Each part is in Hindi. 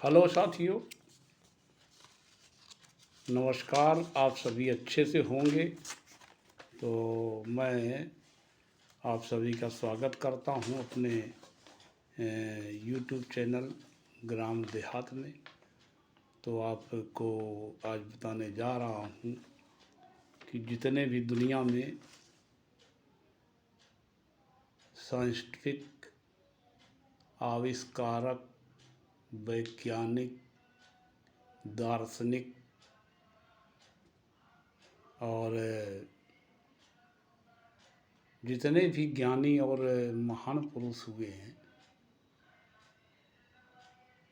हेलो साथियों, नमस्कार। आप सभी अच्छे से होंगे। तो मैं आप सभी का स्वागत करता हूं अपने यूट्यूब चैनल ग्राम देहात में। तो आपको आज बताने जा रहा हूं कि जितने भी दुनिया में साइंटिफिक आविष्कारक, वैज्ञानिक, दार्शनिक और जितने भी ज्ञानी और महान पुरुष हुए हैं,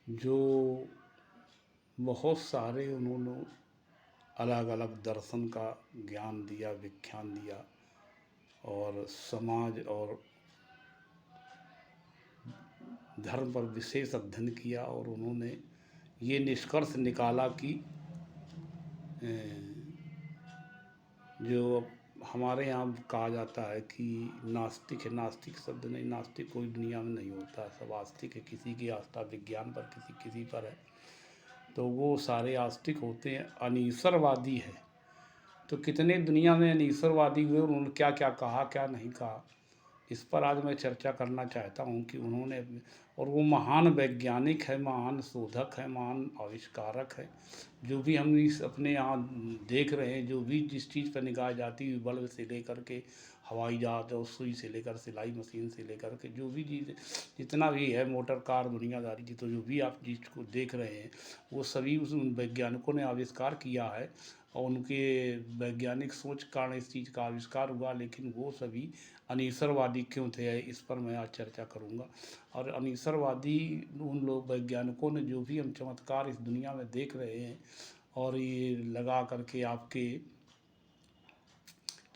जो बहुत सारे उन्होंने अलग अलग दर्शन का ज्ञान दिया, विज्ञान दिया और समाज और धर्म पर विशेष अध्ययन किया। और उन्होंने ये निष्कर्ष निकाला कि जो हमारे यहाँ कहा जाता है कि नास्तिक है, नास्तिक शब्द नहीं, नास्तिक कोई दुनिया में नहीं होता, सब आस्तिक है। किसी की आस्था विज्ञान पर, किसी पर है, तो वो सारे आस्तिक होते हैं। अनीश्वरवादी है, तो कितने दुनिया में अनीश्वरवादी हुए, उन्होंने क्या क्या कहा, क्या नहीं कहा, इस पर आज मैं चर्चा करना चाहता हूँ कि उन्होंने, और वो महान वैज्ञानिक है, महान शोधक है, महान आविष्कारक है। जो भी हम इस अपने यहाँ देख रहे हैं, जो भी जिस चीज़ पर निगाह जाती है, बल्ब से लेकर के हवाई जहाज और सुई से लेकर सिलाई मशीन से लेकर के जो भी चीज़ जितना भी है, मोटर कार दुनियादारी की, तो जो भी आप चीज़ को देख रहे हैं वो सभी उस वैज्ञानिकों ने आविष्कार किया है और उनके वैज्ञानिक सोच कारण इस चीज़ का आविष्कार हुआ। लेकिन वो सभी अनीश्वरवादी क्यों थे, इस पर मैं आज चर्चा करूंगा। और अनीश्वरवादी उन लोग वैज्ञानिकों ने जो भी हम चमत्कार इस दुनिया में देख रहे हैं, और ये लगा करके आपके,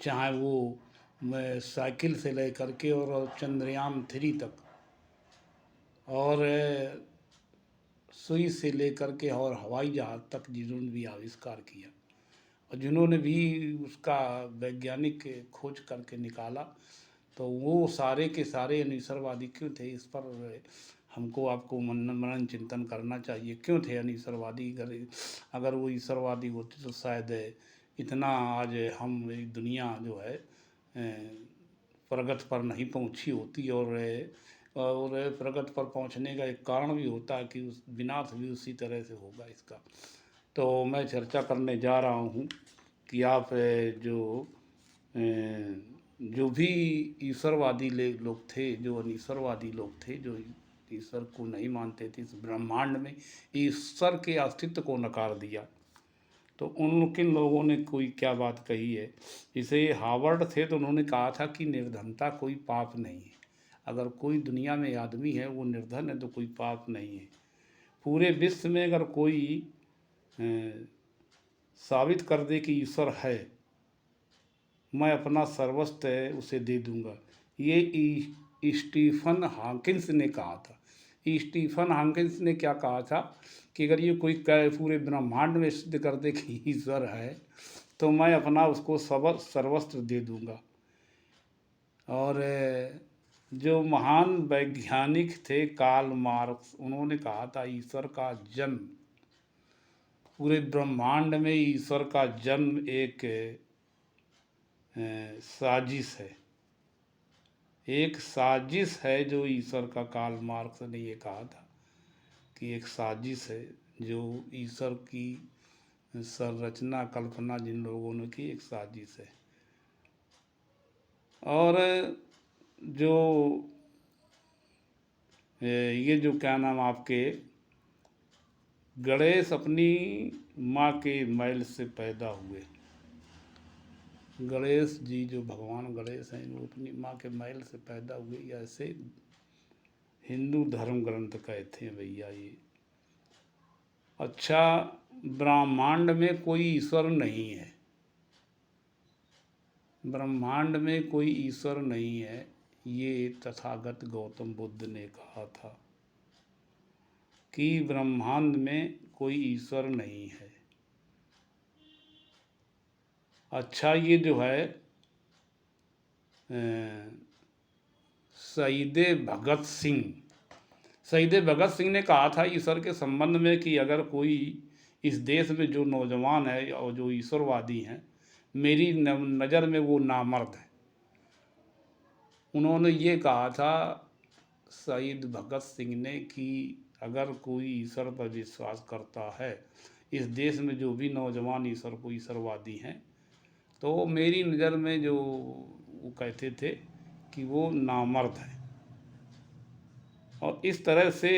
चाहे वो मैं साइकिल से ले करके और चंद्रयान 3 तक, और सुई से लेकर के और हवाई जहाज़ तक जिन्होंने भी आविष्कार किया और जिन्होंने भी उसका वैज्ञानिक खोज करके निकाला, तो वो सारे के सारे अनीश्वरवादी क्यों थे, इस पर हमको आपको मनन चिंतन करना चाहिए। क्यों थे अनीश्वरवादी? अगर वो ईश्वरवादी होते तो शायद इतना आज हम दुनिया जो है प्रगति पर नहीं पहुंची होती। और प्रगति पर पहुंचने का एक कारण भी होता है कि उस विनाश भी उसी तरह से होगा इसका। तो मैं चर्चा करने जा रहा हूँ कि आप जो भी ईश्वरवादी लोग थे, जो अनीश्वरवादी लोग थे, जो ईश्वर को नहीं मानते थे, इस ब्रह्मांड में ईश्वर के अस्तित्व को नकार दिया, तो उनके लोगों ने कोई क्या बात कही है। जैसे हार्वर्ड थे, तो उन्होंने कहा था कि निर्धनता कोई पाप नहीं है। अगर कोई दुनिया में आदमी है वो निर्धन है तो कोई पाप नहीं है। पूरे विश्व में अगर कोई साबित कर दे कि ईश्वर है, मैं अपना सर्वस्व उसे दे दूंगा। ये स्टीफन हॉकिंस ने कहा था। स्टीफन हॉकिंस ने क्या कहा था कि अगर ये कोई पूरे ब्रह्मांड में सिद्ध कर दे कि ईश्वर है, तो मैं अपना उसको सर्वस्व दे दूंगा। और जो महान वैज्ञानिक थे कार्ल मार्क्स, उन्होंने कहा था ईश्वर का जन्म, पूरे ब्रह्मांड में ईश्वर का जन्म एक साजिश है, एक साजिश है जो ईश्वर का। कार्ल मार्क्स ने ये कहा था कि एक साजिश है जो ईश्वर की संरचना कल्पना जिन लोगों ने की, एक साजिश है। और जो ये जो क्या नाम आपके गणेश अपनी माँ के मैल से पैदा हुए, गणेश जी जो भगवान गणेश हैं, वो अपनी माँ के मैल से पैदा हुए, ऐसे हिंदू धर्म ग्रंथ कहते हैं भैया ये। अच्छा, ब्रह्मांड में कोई ईश्वर नहीं है, ब्रह्मांड में कोई ईश्वर नहीं है, ये तथागत गौतम बुद्ध ने कहा था कि ब्रह्मांड में कोई ईश्वर नहीं है। अच्छा, ये जो है शहीद भगत सिंह, शहीद भगत सिंह ने कहा था ईश्वर के संबंध में कि अगर कोई इस देश में जो नौजवान है और जो ईश्वरवादी हैं, मेरी नज़र में वो नामर्द है। उन्होंने ये कहा था शहीद भगत सिंह ने कि अगर कोई ईश्वर पर विश्वास करता है, इस देश में जो भी नौजवान ईश्वर को ईश्वरवादी हैं, तो मेरी नज़र में जो वो कहते थे कि वो नामर्द है। और इस तरह से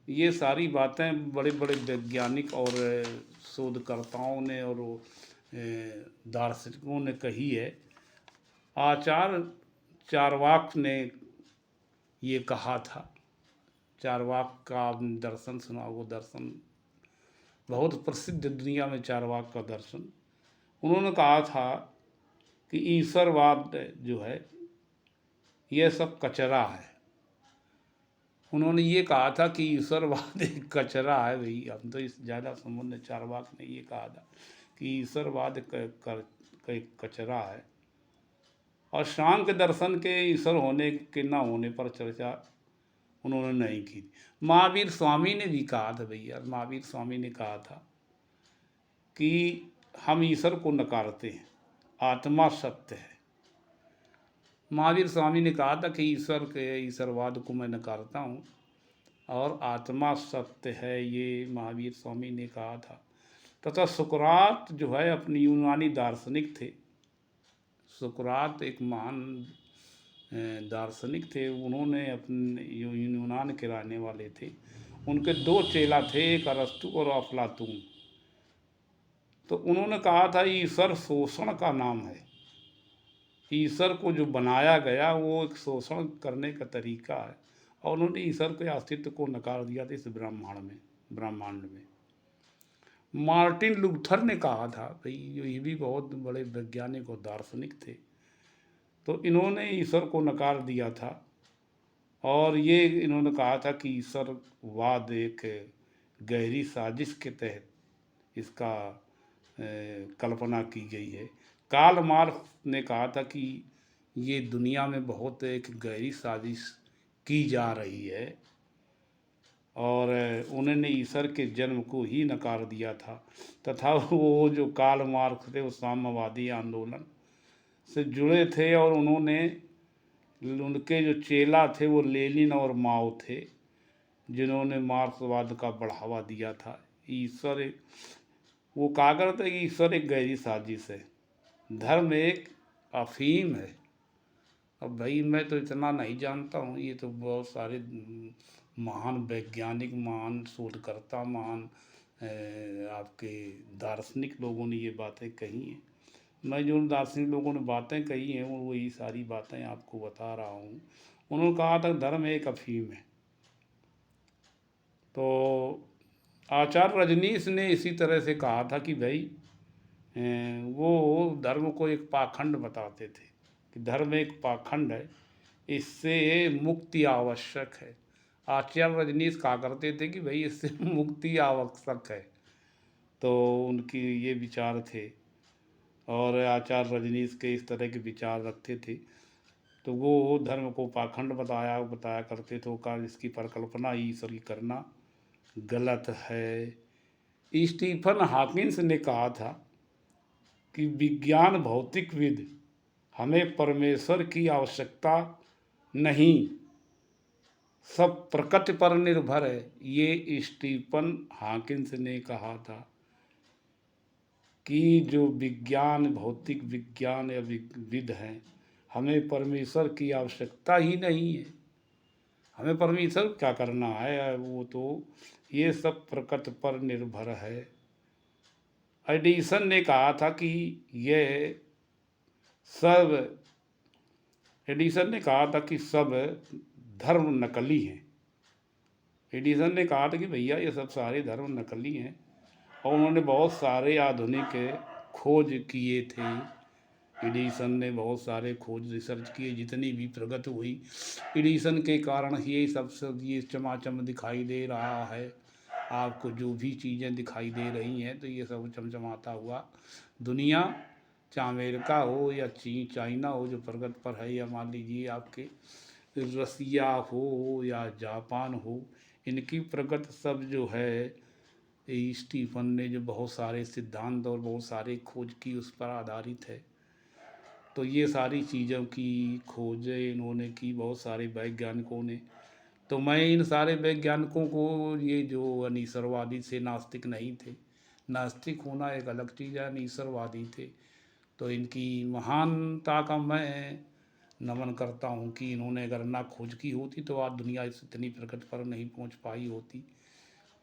ये सारी बातें बड़े बड़े वैज्ञानिक और शोधकर्ताओं ने और दार्शनिकों ने कही है। आचार्य चारवाक ने ये कहा था। चारवाक का आपने दर्शन सुना, वो दर्शन बहुत प्रसिद्ध दुनिया में, चारवाक का दर्शन। उन्होंने कहा था कि ईश्वरवाद जो है यह सब कचरा है। उन्होंने ये कहा था कि ईश्वरवाद एक कचरा है। भाई हम तो इस ज़्यादा संबंध, चारवाक ने ये कहा था कि ईश्वरवाद एक कचरा है। और सांख्य दर्शन के ईश्वर होने के ना होने पर चर्चा उन्होंने नहीं की। महावीर स्वामी ने भी कहा था भैया, महावीर स्वामी ने कहा था कि हम ईश्वर को नकारते हैं, आत्मा सत्य है। महावीर स्वामी ने कहा था कि ईश्वर के ईश्वरवाद को मैं नकारता हूँ और आत्मा सत्य है, ये महावीर स्वामी ने कहा था। तथा सुकरात जो है अपनी यूनानी दार्शनिक थे। सुकरात एक महान दार्शनिक थे। उन्होंने अपने यूनान के रहने वाले थे। उनके दो चेला थे, एक अरस्तु और अफलातून। तो उन्होंने कहा था ईश्वर शोषण का नाम है। ईश्वर को जो बनाया गया वो एक शोषण करने का तरीका है। और उन्होंने ईश्वर के अस्तित्व को नकार दिया था इस ब्रह्मांड में। मार्टिन लूथर ने कहा था, भाई ये भी बहुत बड़े वैज्ञानिक और दार्शनिक थे, तो इन्होंने ईश्वर को नकार दिया था। और ये इन्होंने कहा था कि ईश्वरवाद एक गहरी साजिश के तहत इसका कल्पना की गई है। कार्ल मार्क्स ने कहा था कि ये दुनिया में बहुत एक गहरी साजिश की जा रही है। और उन्होंने ईश्वर के जन्म को ही नकार दिया था। तथा वो जो कार्ल मार्क्स थे वो साम्यवादी आंदोलन से जुड़े थे। और उनके जो चेला थे वो लेनिन और माओ थे, जिन्होंने मार्क्सवाद का बढ़ावा दिया था। ईश्वर वो कहा करते कि ईश्वर एक गहरी साजिश है, धर्म एक अफीम है। अब भाई मैं तो इतना नहीं जानता हूँ, ये तो बहुत सारे महान वैज्ञानिक, महान शोधकर्ता, महान आपके दार्शनिक लोगों ने ये बातें कही हैं। मैं जो दार्शनिक लोगों ने बातें कही हैं वो वही सारी बातें आपको बता रहा हूँ। उन्होंने कहा था धर्म एक अफीम है। तो आचार्य रजनीश ने इसी तरह से कहा था कि भाई वो धर्म को एक पाखंड बताते थे कि धर्म एक पाखंड है, इससे मुक्ति आवश्यक है। आचार्य रजनीश कहा करते थे कि भाई इससे मुक्ति आवश्यक है। तो उनकी ये विचार थे और आचार्य रजनीश के इस तरह के विचार रखते थे। तो वो धर्म को पाखंड बताया करते थे। का इसकी परिकल्पना ईश्वर की करना गलत है। स्टीफन हॉकिंस ने कहा था कि विज्ञान भौतिकविद हमें परमेश्वर की आवश्यकता नहीं, सब प्रकृति पर निर्भर है। ये स्टीफन हॉकिंस ने कहा था कि जो विज्ञान, भौतिक विज्ञान या विद हैं, हमें परमेश्वर की आवश्यकता ही नहीं है। हमें परमेश्वर क्या करना है, वो तो ये सब प्रकृति पर निर्भर है। एडिसन ने कहा था कि एडिसन ने कहा था कि सब धर्म नकली हैं। एडिसन ने कहा था कि भैया ये सब सारे धर्म नकली हैं। और उन्होंने बहुत सारे आधुनिक खोज किए थे। एडिसन ने बहुत सारे खोज रिसर्च किए। जितनी भी प्रगति हुई एडिसन के कारण ही सब ये चमाचम दिखाई दे रहा है। आपको जो भी चीज़ें दिखाई दे रही हैं तो ये सब चमचमाता हुआ दुनिया, चाहे अमेरिका हो या चाइना हो जो प्रगति पर है, या मान लीजिए आपके रसिया हो या जापान हो, इनकी प्रगति सब जो है स्टीफन ने जो बहुत सारे सिद्धांत और बहुत सारे खोज की उस पर आधारित है। तो ये सारी चीज़ों की खोजें इन्होंने की, बहुत सारे वैज्ञानिकों ने। तो मैं इन सारे वैज्ञानिकों को, ये जो अनीसरवादी से नास्तिक नहीं थे, नास्तिक होना एक अलग चीज़ है, अनीसरवादी थे, तो इनकी महानता का मैं नमन करता हूँ कि इन्होंने अगर ना खोज की होती तो आज दुनिया इस इतनी प्रगति पर नहीं पहुँच पाई होती।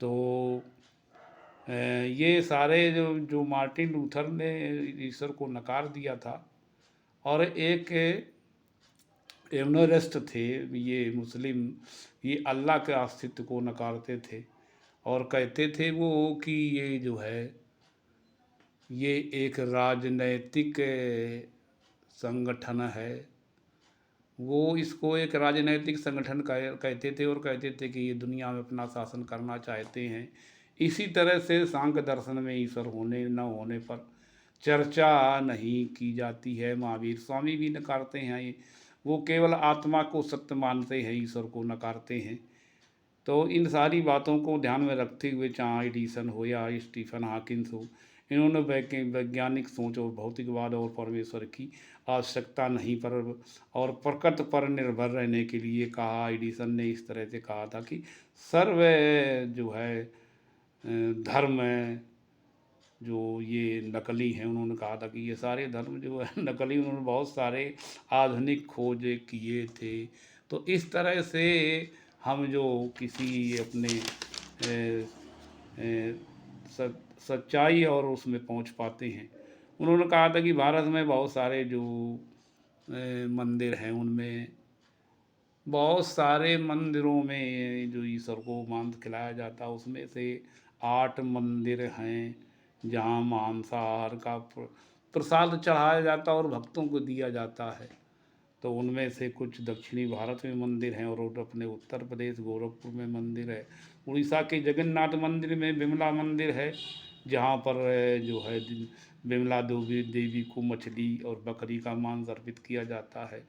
तो ये सारे जो जो मार्टिन लूथर ने ईश्वर को नकार दिया था, और एक एमनोरेस्ट थे, ये मुस्लिम, ये अल्लाह के अस्तित्व को नकारते थे और कहते थे वो कि ये जो है ये एक राजनैतिक संगठन है। वो इसको एक राजनैतिक संगठन कहते थे और कहते थे कि ये दुनिया में अपना शासन करना चाहते हैं। इसी तरह से सांख्य दर्शन में ईश्वर होने न होने पर चर्चा नहीं की जाती है। महावीर स्वामी भी नकारते हैं ये, वो केवल आत्मा को सत्य मानते हैं, ईश्वर को नकारते हैं। तो इन सारी बातों को ध्यान में रखते हुए चाहे एडिसन हो या स्टीफन हॉकिंस हो, इन्होंने वैज्ञानिक सोच और भौतिकवाद और परमेश्वर की आवश्यकता नहीं पर और प्रकृति पर निर्भर रहने के लिए कहा। एडिसन ने इस तरह से कहा था कि सर्व जो है धर्म जो ये नकली हैं, उन्होंने कहा था कि ये सारे धर्म जो है नकली। उन्होंने बहुत सारे आधुनिक खोज किए थे। तो इस तरह से हम जो किसी अपने सच्चाई और उसमें पहुंच पाते हैं। उन्होंने कहा था कि भारत में बहुत सारे जो मंदिर हैं, उनमें बहुत सारे मंदिरों में जो ईश्वर को मांस खिलाया जाता है, उसमें से 8 मंदिर हैं जहाँ मांसाहार का प्रसाद चढ़ाया जाता है और भक्तों को दिया जाता है। तो उनमें से कुछ दक्षिणी भारत में मंदिर हैं और अपने उत्तर प्रदेश गोरखपुर में मंदिर है। उड़ीसा के जगन्नाथ मंदिर में विमला मंदिर है, जहाँ पर जो है विमला देवी को मछली और बकरी का मांस अर्पित किया जाता है।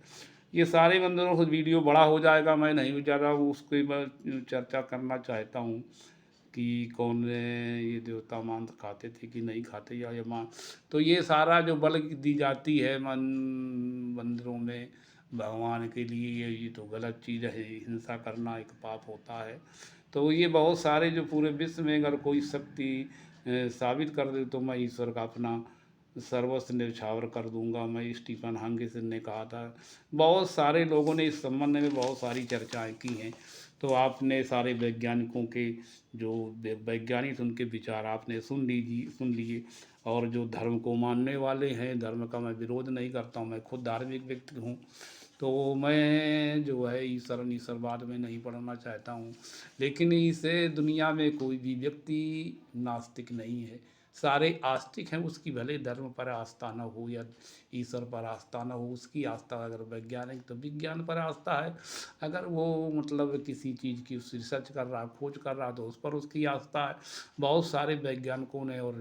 ये सारे मंदिरों से वीडियो बड़ा हो जाएगा, मैं नहीं ज़्यादा उसको मैं चर्चा करना चाहता हूँ कि कौन ये देवता मांस खाते थे कि नहीं खाते, या ये तो ये सारा जो बलि दी जाती है मंदिरों में भगवान के लिए, ये तो गलत चीज़ है। हिंसा करना एक पाप होता है। तो ये बहुत सारे जो पूरे विश्व में अगर कोई शक्ति साबित कर दे तो मैं ईश्वर का अपना सर्वस्व न्यौछावर कर दूंगा, मैं स्टीफन हॉकिंस ने कहा था। बहुत सारे लोगों ने इस संबंध में बहुत सारी चर्चाएं की हैं। तो आपने सारे वैज्ञानिकों के जो वैज्ञानिक उनके विचार आपने सुन लिए। और जो धर्म को मानने वाले हैं, धर्म का मैं विरोध नहीं करता हूँ, मैं खुद धार्मिक व्यक्ति हूँ। तो मैं जो है ईश्वरवाद में नहीं पढ़ना चाहता हूँ। लेकिन इसे दुनिया में कोई भी व्यक्ति नास्तिक नहीं है, सारे आस्तिक हैं। उसकी भले धर्म पर आस्था न हो या ईश्वर पर आस्था न हो, उसकी आस्था अगर वैज्ञानिक तो विज्ञान पर आस्था है। अगर वो मतलब किसी चीज़ की रिसर्च कर रहा, खोज कर रहा, तो उस पर उसकी आस्था है। बहुत सारे वैज्ञानिकों ने और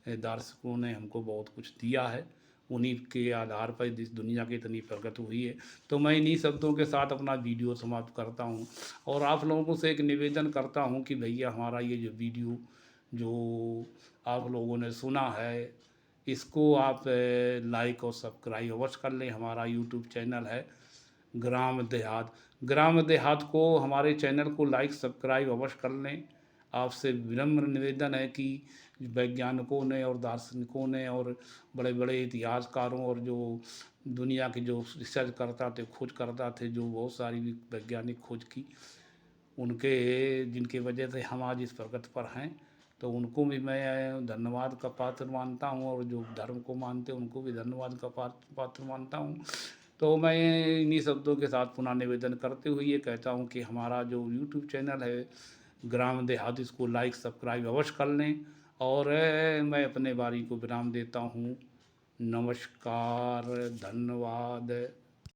दार्शनिकों ने हमको बहुत कुछ दिया है, उन्हीं के आधार पर इस दुनिया की इतनी प्रगति हुई है। तो मैं इन्हीं शब्दों के साथ अपना वीडियो समाप्त करता हूँ और आप लोगों से एक निवेदन करता हूँ कि भैया हमारा ये जो वीडियो जो आप लोगों ने सुना है, इसको आप लाइक और सब्सक्राइब अवश्य कर लें। हमारा यूट्यूब चैनल है ग्राम देहात को हमारे चैनल को लाइक सब्सक्राइब अवश्य कर लें। आपसे विनम्र निवेदन है कि वैज्ञानिकों ने और दार्शनिकों ने और बड़े बड़े इतिहासकारों और जो दुनिया के जो रिसर्च करता थे, खोज करता थे, जो बहुत सारी वैज्ञानिक खोज की, उनके जिनके वजह से हम आज इस प्रगति पर हैं, तो उनको भी मैं धन्यवाद का पात्र मानता हूँ। और जो धर्म को मानते हैं उनको भी धन्यवाद का पात्र मानता हूँ। तो मैं इन्हीं शब्दों के साथ पुनः निवेदन करते हुए ये कहता हूँ कि हमारा जो यूट्यूब चैनल है ग्राम देहात, इसको लाइक सब्सक्राइब अवश्य कर लें। और मैं अपने बारी को विराम देता हूँ। नमस्कार, धन्यवाद।